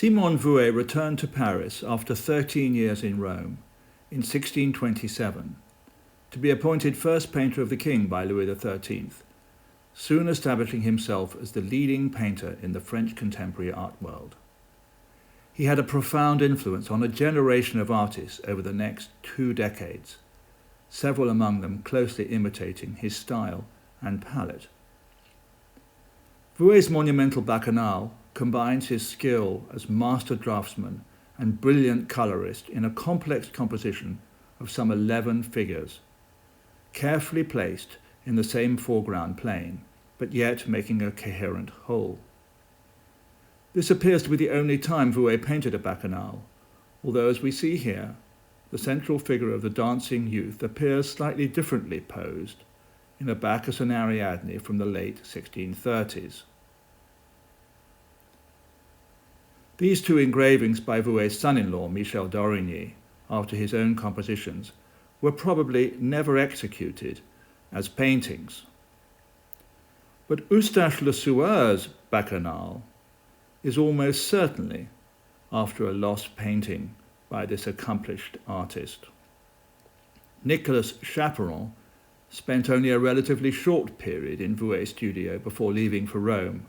Simon Vouet returned to Paris after 13 years in Rome in 1627 to be appointed first painter of the king by Louis XIII, soon establishing himself as the leading painter in the French contemporary art world. He had a profound influence on a generation of artists over the next 2 decades, several among them closely imitating his style and palette. Vouet's monumental Bacchanal combines his skill as master draftsman and brilliant colorist in a complex composition of some 11 figures, carefully placed in the same foreground plane, but yet making a coherent whole. This appears to be the only time Vouet painted a Bacchanal, although as we see here, the central figure of the dancing youth appears slightly differently posed in a Bacchus and Ariadne from the late 1630s. These 2 engravings by Vouet's son-in-law, Michel d'Origny, after his own compositions, were probably never executed as paintings. But Eustache Lesueur's Bacchanal is almost certainly after a lost painting by this accomplished artist. Nicolas Chaperon spent only a relatively short period in Vouet's studio before leaving for Rome,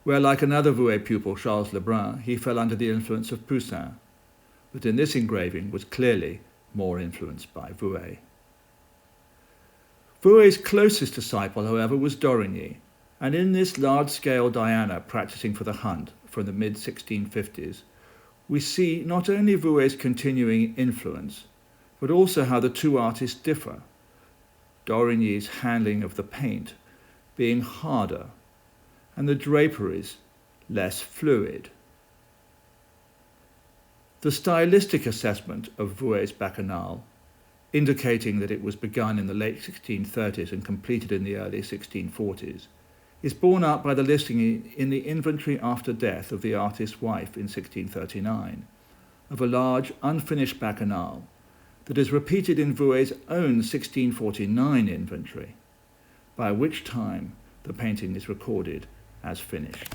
where, like another Vouet pupil, Charles Lebrun, he fell under the influence of Poussin, but in this engraving was clearly more influenced by Vouet. Vouet's closest disciple, however, was d'Origny, and in this large-scale Diana practicing for the hunt from the mid-1650s, we see not only Vouet's continuing influence, but also how the 2 artists differ, d'Origny's handling of the paint being harder and the draperies less fluid. The stylistic assessment of Vouet's Bacchanal, indicating that it was begun in the late 1630s and completed in the early 1640s, is borne out by the listing in the inventory after death of the artist's wife in 1639 of a large unfinished Bacchanal that is repeated in Vouet's own 1649 inventory, by which time the painting is recorded as finished.